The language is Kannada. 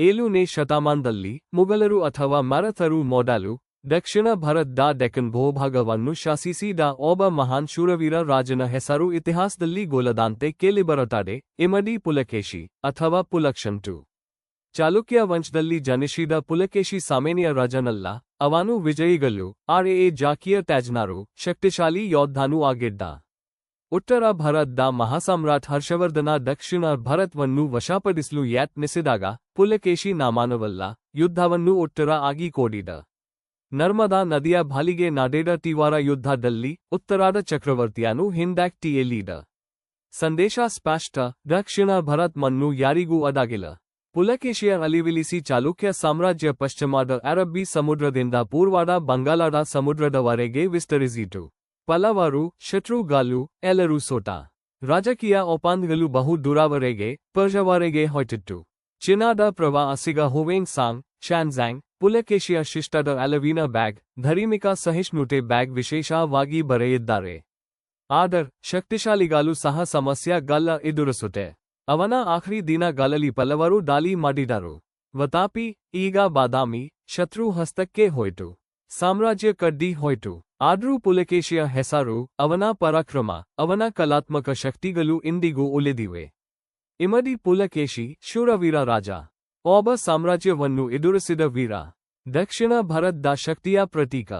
7ನೇ ಶತಮಾನದಲ್ಲಿ ಮುಗಲರು ಅಥವಾ ಮರಾಠರು ಮೊದಲು ದಕ್ಷಿಣ ಭಾರತದ ಡೆಕ್ಕನ್ ಭೂಭಾಗವನ್ನು ಶಾಸಿಸಿದ ಒಬ್ಬ ಮಹಾನ್ ಶೂರವೀರ ರಾಜನ ಹೆಸರು ಇತಿಹಾಸದಲ್ಲಿ ಗೋಲದಂತೆ ಕೇಳಿಬರುತ್ತದೆ. ಇಮ್ಮಡಿ ಪುಲಕೇಶಿ ಅಥವಾ ಪುಲಕೇಶಿ. ಚಾಲುಕ್ಯ ವಂಶದಲ್ಲಿ ಜನಿಸಿದ ಪುಲಕೇಶಿ ಸಾಮಾನ್ಯ ರಾಜನಲ್ಲ. ಅವನು ವಿಜಯಿಗಳು ಜಾಕಿಯ ತಜ್ಞರು ಶಕ್ತಿಶಾಲಿ ಯೋಧನೂ ಆಗಿದ್ದ. ಉತ್ತರ ಭಾರತದ ಮಹಾಸಮ್ರಾಟ್ ಹರ್ಷವರ್ಧನ ದಕ್ಷಿಣ ಭಾರತವನ್ನು ವಶಪಡಿಸಲು ಯತ್ನಿಸಿದಾಗ ಪುಲಕೇಶಿ ನಾಮಾನವಲ್ಲ ಯುದ್ಧವನ್ನು ಉತ್ತರ ಆಗಿ ಕೊಡಿದ. ನರ್ಮದಾ ನದಿಯ ಬಾಲಿಗೆ ನಡೆದ ತೀವ್ರ ಯುದ್ಧದಲ್ಲಿ ಉತ್ತರಾದ ಚಕ್ರವರ್ತಿಯನ್ನು ಹಿಂದಕ್ಕಿಳಿದ. ಸಂದೇಶ ಸ್ಪಷ್ಟ: ದಕ್ಷಿಣ ಭಾರತವನ್ನು ಯಾರಿಗೂ ಅದಾಗಿಲ್ಲ. ಪುಲಕೇಶಿಯ ಅಲಿವಿಲಿಸಿ ಚಾಲುಕ್ಯ ಸಾಮ್ರಾಜ್ಯ ಪಶ್ಚಿಮದ ಅರಬ್ಬಿ ಸಮುದ್ರದಿಂದ ಪೂರ್ವದ ಬಂಗಾಳದ ಸಮುದ್ರದವರೆಗೆ ವಿಸ್ತರಿಸಿತು. ಪಲ್ಲವರು, ಶತ್ರುಗಳು ಎಲ್ಲರೂ ಸೋತ. ರಾಜಕೀಯ ಒಪ್ಪಂದಗಳು ಬಹು ದೂರವರೆಗೆ ಪರ್ಷಿಯಾವರೆಗೆ ಹೋಯಿತು. ಚೀನಾದ ಪ್ರವಾಸಿಗ ಹುವೆಂಗ್ ಸಾಂಗ್, ಶಾನ್ಝಾಂಗ್, ಪುಲಕೇಶಿಯ ಶಿಷ್ಟದ ಅಲವಿನ ಬ್ಯಾಗ್, ಧಾರ್ಮಿಕ ಸಹಿಷ್ಣುತೆ ಬ್ಯಾಗ್ ವಿಶೇಷವಾಗಿ ಬರೆದಿದ್ದಾರೆ. ಆದರೆ ಶಕ್ತಿಶಾಲಿಗಳು ಸಹ ಸಮಸ್ಯೆಗಳ ಎದುರಿಸುತ್ತೆ. ಅವನ ಆಖರಿ ದಿನಗಳಲ್ಲಿ ಪಲ್ಲವರು ದಾಳಿ ಮಾಡಿದರು. ವತಾಪಿ, ಈಗ ಬಾದಾಮಿ, ಶತ್ರು ಹಸ್ತಕ್ಕೆ ಹೋಯಿತು. ಸಾಮ್ರಾಜ್ಯ ಕಡ್ಡಿ ಹೋಯಿತು. ಆದರೂ ಪುಲಕೇಶಿಯ ಹೆಸರು, ಅವನ ಪರಾಕ್ರಮ, ಅವನ ಕಲಾತ್ಮಕ ಶಕ್ತಿಗಳು ಇಂದಿಗೂ ಉಳಿದಿವೆ. ಇಮ್ಮಡಿ ಪುಲಕೇಶಿ ಶೂರವೀರ ರಾಜ. ಒಬ್ಬ ಸಾಮ್ರಾಜ್ಯವನ್ನು ಎದುರಿಸಿದ ವೀರ. ದಕ್ಷಿಣ ಭಾರತದ ಶಕ್ತಿಯ ಪ್ರತೀಕ.